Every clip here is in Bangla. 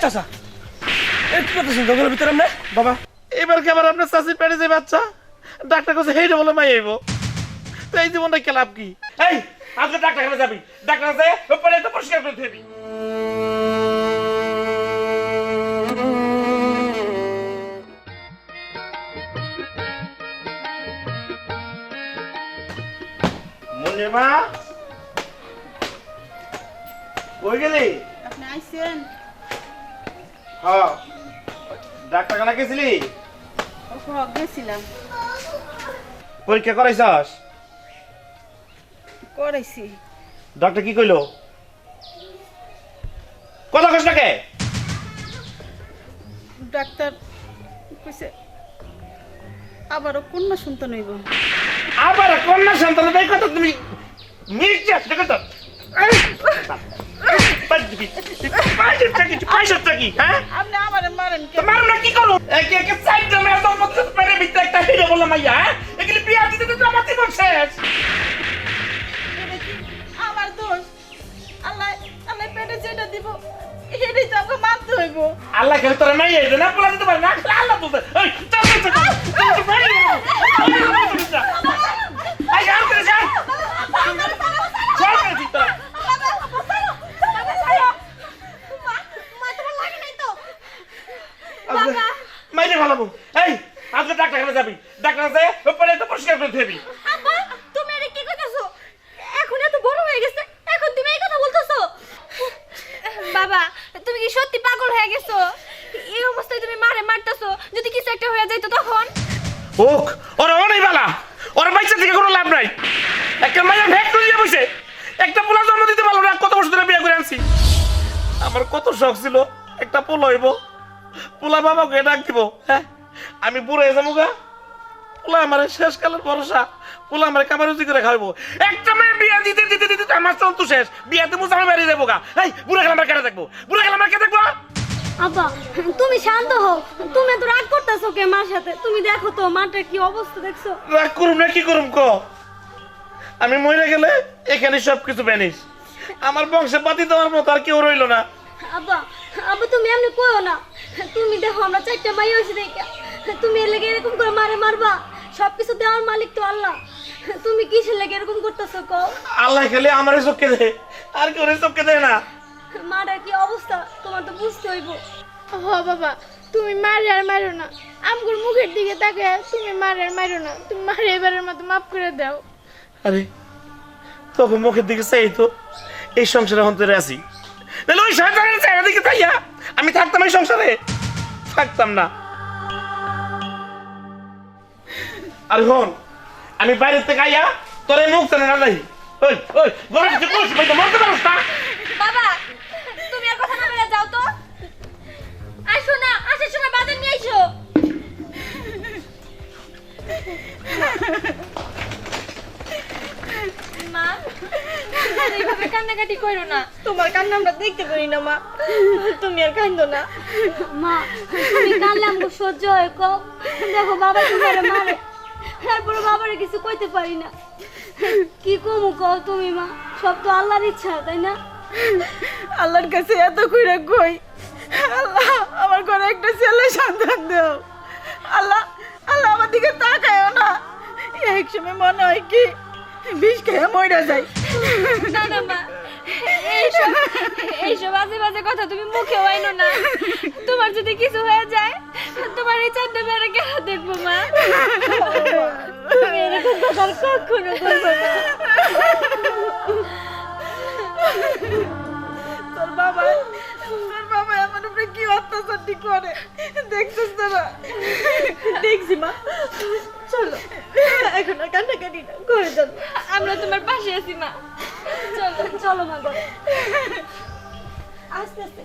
চাচা কি করতেছেন জঙ্গলের ভিতরে আপনি? বাবা এবার কি আবার আপনার চাষির পেটে যে বাচ্চা ডাক্তার কাছে হেইটা বলে মাই আইব তো এই জীবনটা কি লাভ কি? এই আজকে ডাক্তার কাছে যাবি, ডাক্তার কাছে পরে তো পরিষ্কার করে দিবি। মুন্নিমা কই গেলি? আপনি আইছেন? হ্যাঁ ডাক্তার খানা গেছিলি? গেছিলাম। পরীক্ষা করাইছস? করাইছি। ডাক্তার কি কইলো? কথা কস না কে? ডাক্তার কইছে আবারও কন্যা সন্তান হইব। আবার কন্যা সন্তান এই কথা তুমি মির্জাস দেখো তো আপনি আমারে মারেন কে? কি করো একে একে সাইড দাও মেরে দাও মত পেরে ভিতরে একটা হিরো বললাম মাইয়া এগুলি বিয়া দিতে তো আমার জীবন শেষ। এটা কি আমার দোষ? আল্লাহ আল্লাহ পেটে যেটা দিব এটাই তো আমাকে মানতে হইব। আল্লাহ কে তোরা মাইয়া দে না পোলা দিতে পারে না আল্লাহ বলতে এই চল চল চল আই আর করে যা চল করে দিতে মাইরে ভালো এই আজকে ডাক্তার কাছে যাবি, ডাক্তার কাছে পরে তো পরিষ্কার করে দিবি। আব্বা তুমি এটা কি কইতাছো? এখন এত বড় হয়ে গেছে এখন তুমি এই কথা বলতেছো? বাবা তুমি কি সত্যি পাগল হয়ে গেছো? এই অবস্থায় তুমি মারে মারতেছো, যদি কিছু একটা হয়ে যাইতো তখন? ওক ওরা অনেক বালা ওরা বাইচা থেকে কোনো লাভ নাই। একটা মাইয়া ভেক করে বসে একটা পোলা জন্ম দিতে পারলো না, কত বছর ধরে বিয়ে করে আনছি। আমার কত শখ ছিল একটা পোলা হইব, পোলা বাবাকে ডাক দিব। হ্যাঁ আমি বুড়ো হয়ে যাবো গা, পোলা আমার শেষকালের ভরসা, পোলা আমার কামার রুজি করে খাওয়াবো। একটা মেয়ে বিয়ে দিতে দিতে দিতে আমার চল তো শেষ, বিয়াতে মুছে আমি বেরিয়ে যাবো গা। এই বুড়ো গেলে আমার কেটে দেখবো, বুড়ো গেলে আমার কে দেখবো। আব্বা তুমি শান্ত হও, তুমি এত রাগ করতেছো কে মার সাথে? তুমি দেখো তো মাটার কি অবস্থা দেখছো? রাগ করুম না কি করুম ক? আমি মরে গেলে এখানে সবকিছু ব্যানিস, আমার বংশে বাতি দেওয়ার মতো আর কেউ রইল না। আব্বা আব্বা তুমি এমনি কইও না, তুমি দেখো আমরা চারটা মাই হইছে দেখে তুমি এর লেগে এরকম করে মারে মারবা? সবকিছু দেওয়ার মালিক তো আল্লাহ, তুমি কিসের লেগে এরকম করতেছো কও? আল্লাহ খালি আমারে চোখকে দেয় আর কেউ চোখকে দেয় না। মাটার কি অবস্থা তোমার তো বুঝতে হইব। হ বাবা তুমি মারে আর মারো না, আমগুর মুখের দিকে তাকে তুমি মারে আর মারো না, তুমি মারে এবারের মতো মাফ করে দাও। আরে তখন মুখের দিকে চাই তো এই সংসারে অন্তরে আছি, তাহলে ওই শয়তানের চেহারা দিকে চাইয়া আমি থাকতাম এই সংসারে? থাকতাম না। আর হন আমি বাইরের থেকে আইয়া তোর এই মুখ জানে না নাই ওই ওই গলা কিছু করিস ভাই তো মরতে পারস না। বাবা তুমি আর কথা না বলে যাও তো, আসো না আসার সময় বাজার নিয়ে আইসো। মা এইভাবে কান্নাকাটি করো না। তোমার কান্না আমরা দেখতে পারি না মা, তুমি আর কান্দো না। মা তুমি কান্না আমগো সহ্য হয় কও? দেখো বাবা তোমারে মারে, তারপরে বাবারে কিছু কইতে পারি না, কি কমু কও তুমি মা? সব তো আল্লাহর ইচ্ছা তাই না? আল্লাহর কাছে এত কইরা কই আল্লাহ আমার ঘরে একটা ছেলে সন্তান দাও। আল্লাহ আল্লাহ আমার দিকে তাকায়ও না, এক সময় মনে হয় কি বিষ খেয়ে মইরা যায়। না না মা এইসব বাজে বাজে কথা তুমি মুখে আইনো না। তোমার যদি কিছু হয়ে যায় তোমার এই চারটে বেড়ে কেন দেখবো মা? তুমি এরকম কথা কখনো বলবো না। তোর বাবা আমার উপরে কি অত্যাচারটি করে দেখছিস তোরা? দেখছি মা, চলো এখন আর কান্নাকাটি না, ঘরে চলো। আমরা তোমার পাশে আছি মা, চলো চলো মা ঘরে। আস্তে আস্তে।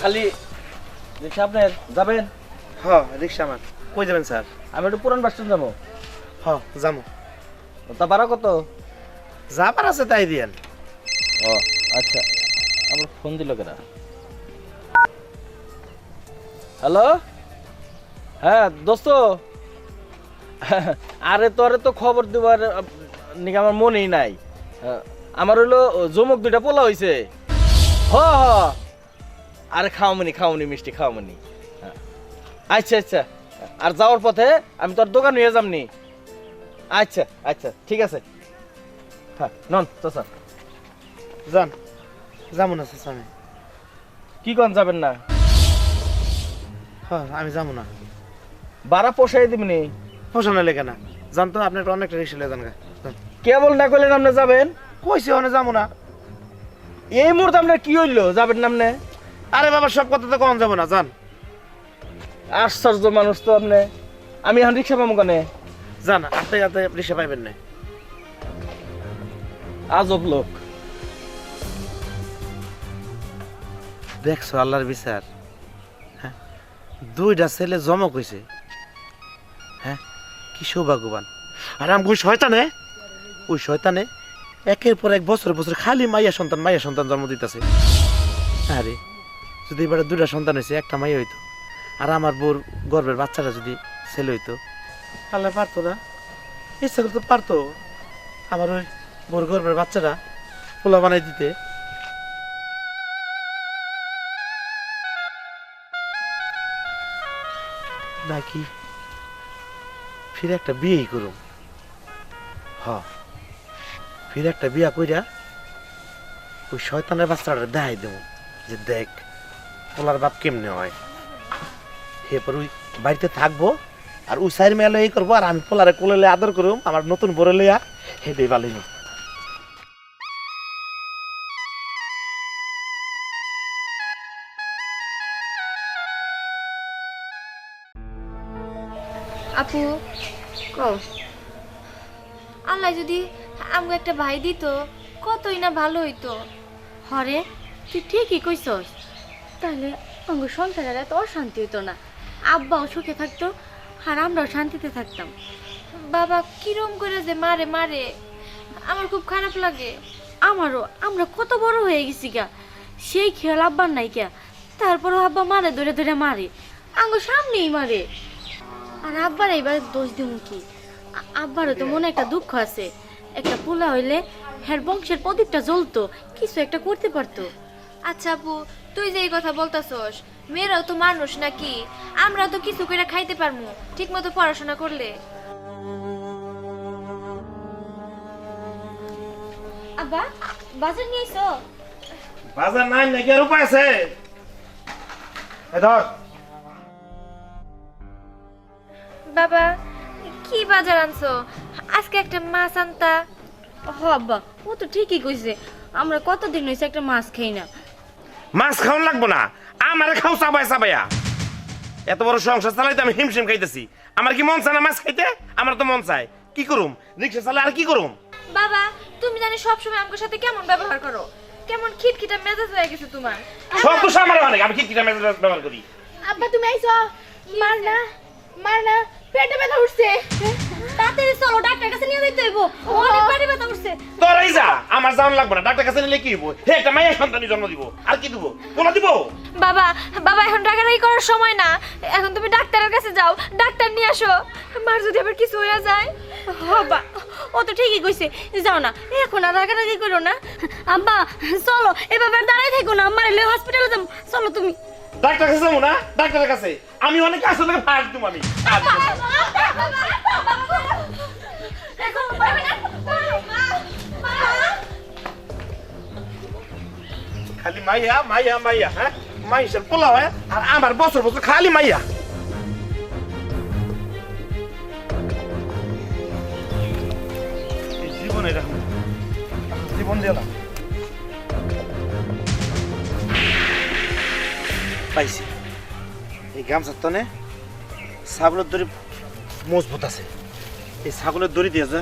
খালি রিক্সা আপনি যাবেন? হ্যাঁ রিক্সা আমার। কই যাবেন স্যার? আমি একটু পুরান বাস স্ট্যান্ড যাবো। যামু। তা ভাড়া কত? যা পার আছে তাই দিয়েন। ও আচ্ছা, আমার ফোন দিল কেনা? হ্যালো, হ্যাঁ দোস্ত, আরে তোরে তো খবর দেবার নাকি আমার মনেই নাই। আমার হইলো জমক 2টা পোলা হইছে। হ আরে খাওয়ামনি মিষ্টি খাওয়ামনি। আচ্ছা আচ্ছা, আর যাওয়ার পথে আমি তোর দোকান নিয়ে যামনি। আচ্ছা আচ্ছা ঠিক আছে। হ্যাঁ নন চাচা। যান, যাবো না চাচা আমি। কি কোন যাবেন না? আমি যাবো না। ভাড়া পোষাই দিবনি? পোষানো লেগে না, জান তো আপনি অনেকটা রিক্সা লে যান গা। কেবল না করলেন আপনি যাবেন? কইছি ওখানে যাবো না। এই মুহূর্তে আপনার কি হইলো যাবেন না আপনি? আরে বাবা, সব কথা তো কখন যাবো না, যান। আশ্চর্য মানুষ তো আপনি। আমি এখন রিক্সা পাবো কেন? যান, আপনি যাতে রিক্সা পাইবেন না। আজব লোক। দেখছো আল্লাহর বিচার। হ্যাঁ, 2টা ছেলে জমক হইছে। হ্যাঁ, কি সৌভাগ্যবান। আর আমি ওই শয়তানে একের পর এক বছর বছর খালি মাইয়া সন্তান জন্ম দিতেছে। আরে যদি এবারে 2টা সন্তান হয়েছে, একটা মাইয়া হইতো, আর আমার বোর গর্বের বাচ্চাটা যদি ছেলে হইতো, আল্লাহ পারতো না? ইচ্ছা করতে পারতো আমার ওই বোর গর্বের বাচ্চাটা পোলা বানাই দিতে। নাকি ফিরে একটা বিয়েই করুম। ফিরে একটা বিয়া কইরা ওই শয়তানের বাচ্চাটা দেখাই দেবো যে দেখ ওলার বাপ কেমনে হয়। এরপর ওই বাড়িতে থাকবো, আর ওই সাইড মেলে এই করবো, আর আমি পোলারে কোলে আদর করুম, আমার নতুন বড় লইয়া হেঁটে বালিনি। আপু কও, আল্লাহ যদি আমাকে একটা ভাই দিত কতই না ভালো হইতো। হরে তুই ঠিকই কইছস, তাহলে আমার সংসারের এত অশান্তি হইতো না, আব্বাও সুখে থাকতো আর আমরাও শান্তিতে থাকতাম। বাবা কিরম করে যে মারে মারে আমার খুব খারাপ লাগে। আমারও, আমরা কত বড় হয়ে গেছি গা, সেই খেয়াল আব্বার নাই কে, তারপরও আব্বা মারে ধরে ধরে মারে, আমার সামনেই মারে। আর আব্বার এবার দোষ দিব কি? আব্বারও তো মনে একটা দুঃখ আছে, একটা পোলা হইলে হ্যার বংশের প্রদীপটা জ্বলতো, কিছু একটা করতে পারতো। আচ্ছা আপু, তুই যে এই কথা বলতাছস, মেয়েরাও তো মানুষ নাকি? আমরা তো কিছু করে খাইতে পারমু ঠিক মতো পড়াশোনা করলে। আব্বা বাজার নিয়ে আইছো? বাজার নাই নাকি আর উপায় আছে? ধর বাবা কি বাজার আনছো? আজকে একটা মাছ আনতা। হ আব্বা, ও তো ঠিকই কইছে, আমরা কতদিন হইছে একটা মাছ খাই না। মাছ খাওয়ান লাগবো না, আমারে খাও চাবাইয়া। এত বড় সংসার চালাইতে আমি হিমশিম খাইতেছি। আমার কি মন চায় না মাছ খাইতে? আমার তো মন চায়। কি করুম, রিক্সা চালাই আর কি করুম? বাবা তুমি জানি সবসময় আমার সাথে কেমন ব্যবহার করো, কেমন খিটখিটা মেজাজ হয়ে গেছে তোমার। সব তো আমার অনেক, আমি কি মেসেজ ব্যবহার করি। আব্বা তুমি আইছো? মার না, পেটে ব্যথা উঠছে। তাড়াতাড়ি চলো, ডাক্তার কাছে নিয়ে যাইতে হইব, অনেক পেটে ব্যথা উঠছে। তোরাই যা, আমার যাওয়ান লাগবে না। ডাক্তার কাছে নিলে কি হইব? হে একটা মায়ের সন্তানই জন্ম দিব, আর কি দিব? কোলা দিব? বাবা বাবা এখন রাগারাগি করার সময় না, এখন তুমি ডাক্তারের কাছে যাও, ডাক্তার নিয়ে আসো। মার যদি আবার কিছু হয়ে যায়। বাবা ও তো ঠিকই কইছে, যাও না এখন আর রাগারাগি করো না। আব্বা চলো, এভাবে দাঁড়াই থাকো না, আমার এলে হসপিটালে যাবো, চলো তুমি। ডাক্তার কাছে যাবো না? ডাক্তারের কাছে আমি অনেক আসলে ফাঁস দিব আমি। খালি মাইয়া মাইয়া মাইয়া, হ্যাঁ মাইসের পোলা হয়, আর আমার বছর বছর খালি মাইয়া। জীবন এরকম, জীবন দিলাম। পাইছি এই গামছার তনে ছাগলের দড়ি মজবুত আছে। এই ছাগলের দড়ি দিয়ে যা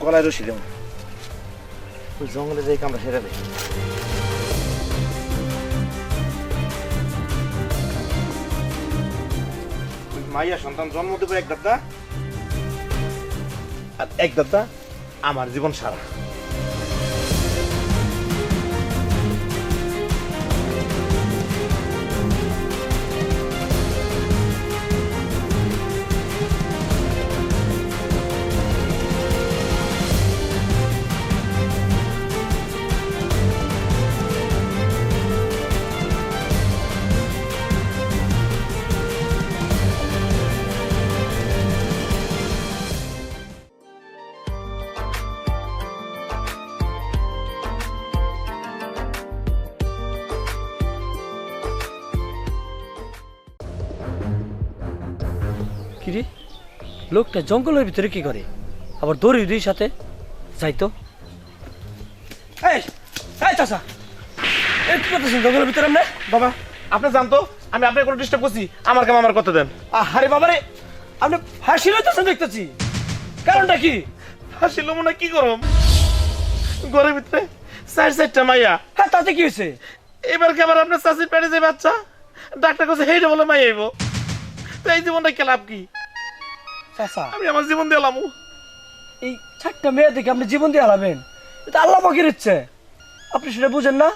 গলায় রশি দেব, ওই জঙ্গলে যাই কামড়া সেরে দেয়। মাইয়া সন্তান জন্ম দেবো এক দাদা, আর এক দাদা আমার জীবন সারা। কিরে লোকটা জঙ্গলের ভিতরে কি করে আবার দড়ি দুই সাথে যাইতো এই এই চাচা এই কি করতেছেন জঙ্গলের ভিতরে আমরা বাবা আপনি জানতো আমি আপনার কোনো ডিস্টার্ব করছি, আমার কাম আমার করতে দেন। আরে বাবা রে আপনি হাসি লইতেছেন দেখতেছি, কারণটা কি? হাসিল মনে কি করম, ঘরের ভিতরে চারটা মাইয়া। হ্যাঁ তাতে কি হয়েছে? এবার কি আবার আপনার চাষির পেটে যে বাচ্চা, ডাক্তার কাছে হেইটা বলে মাই আইব, তো এই জীবনটা কে লাভ কি? চাচা আমি আমার জীবন দিলাম। এই 4টা মেয়ে দেখে আপনি জীবন দিয়ে হারাবেন, এটা আল্লাহ পাকের ইচ্ছে, আপনি সেটা বুঝেন না?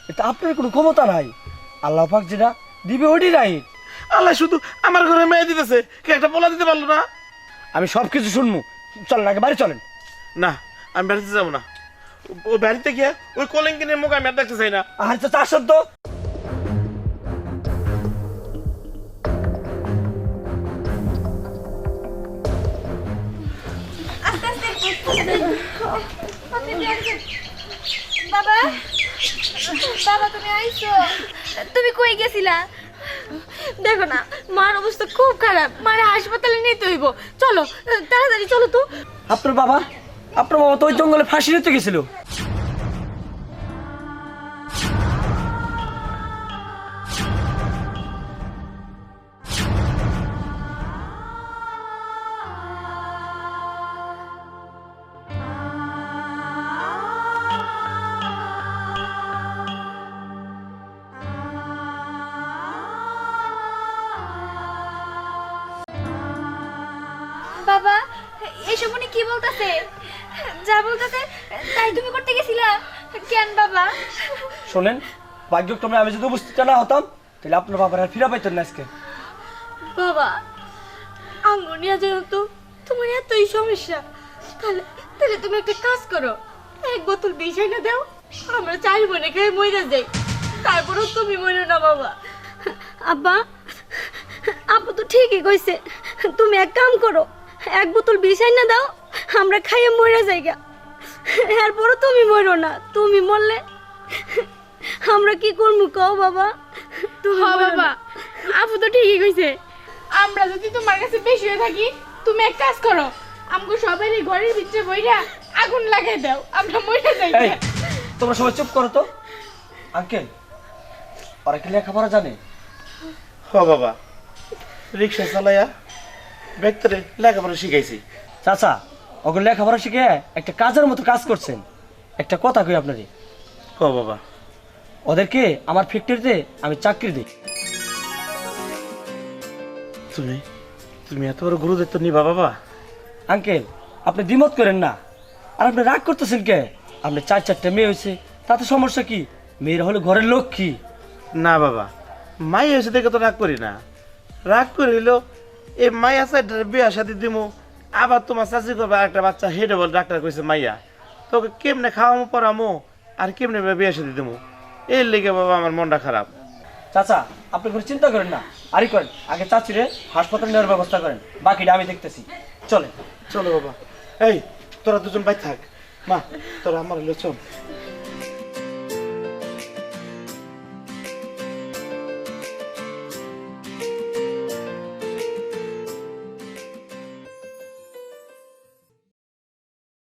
এটা আপনার কোনো ক্ষমতা নাই, আল্লাহ পাক যেটা দিবে ওইটাই রাইট। আল্লাহ শুধু আমার ঘরে মেয়ে দিতেছে, কে একটা বলা দিতে পারলো না? আমি সব কিছু শুনবো, চলেন আগে বাড়ি চলেন। না আমি বাড়িতে যাবো না, ও বাড়িতে গিয়ে ওই কলিঙ্গিনের মুখ আমি আর দেখতে চাই না। আর চাচা আসেন তো। বাবা বাবা তুমি আইছো, তুমি কই গেছিলা? দেখো না মার অবস্থা খুব খারাপ, মার হাসপাতালে নিতে হইব, চলো তাড়াতাড়ি চলো তো। আপনার বাবা তো ওই জঙ্গলে ফাঁসি নিতে গেছিল। বাবা এসব উনি কি বলতাছে? যা বলতাছে তাই তুমি করতে গেছিলা কেন বাবা? শোনেন, ভাগ্যক্রমে আমি যদি উপস্থিত না হতাম তাহলে আপনার বাবার আর ফিরা পাইতেন না আজকে। বাবা আঙ্গুনিয়া যেহেতু তোমার এতই সমস্যা, তাহলে তাহলে তুমি একটা কাজ করো, এক বোতল বিষ এনে দাও, আমরা 4 বোনে খেয়ে মরে যাই, তারপরেও তুমি মরো না বাবা। আব্বা আপু তো ঠিকই কইছে, তুমি এক কাম করো, এক বোতল বিষ এনে দাও, আমরা খাইয়ে মরে যাই গা, এরপরও তুমি মরো না, তুমি মরলে আমরা কি করবো কও বাবা? তুমি হ্যাঁ বাবা, আপু তো ঠিকই কইছে, আমরা যদি তোমার কাছে বেশি হয়ে থাকি, তুমি এক কাজ করো, আমাকে সবাই ঘরের ভিতরে বইরা আগুন লাগাই দাও, আমরা মরে যাই। এই তোমরা সবাই চুপ করো তো। আঙ্কেল ওরা কি লেখাপড়া জানে? হ বাবা, রিক্সা চালাইয়া ব্যক্তিরে লেখাপড়া শিখাইছি। চাচা ওগুলো লেখাপড়া শিখে একটা কাজের মতো কাজ করছেন। একটা কথা কই আপনারই, হ বাবা, ওদেরকে আমার ফ্যাক্টরিতে আমি চাকরি দিই। তুমি তুমি এত বড় গুরুদায়িত্ব নিবা বাবা? আঙ্কেল আপনি দ্বিমত করেন না, আর আপনি রাগ করতেছেন কে? আপনি 4টা মেয়ে হয়েছে, তাতে সমস্যা কি? মেয়েরা হলো ঘরের লক্ষ্মী। না বাবা, মাই হয়েছে দেখে তো রাগ করি না, রাগ করিল এই মাইয়া সাইডের বিয়া সাথে দিমু, আবার তোমার চাষি করবে একটা বাচ্চা, হেডে বল ডাক্তার কইছে মাইয়া, তোকে কেমনে খাওয়ামো পড়ামো আর কেমনে বিয়া সাথে দিমু, এর লেগে বাবা আমার মনটা খারাপ। চাচা আপনি কোনো চিন্তা করেন না, আরই করেন, আগে চাচিরে হাসপাতালে নেওয়ার ব্যবস্থা করেন, বাকিটা আমি দেখতেছি। চলে চলো বাবা, এই তোরা দুজন বাই থাক, মা তোরা আমার হলো চল।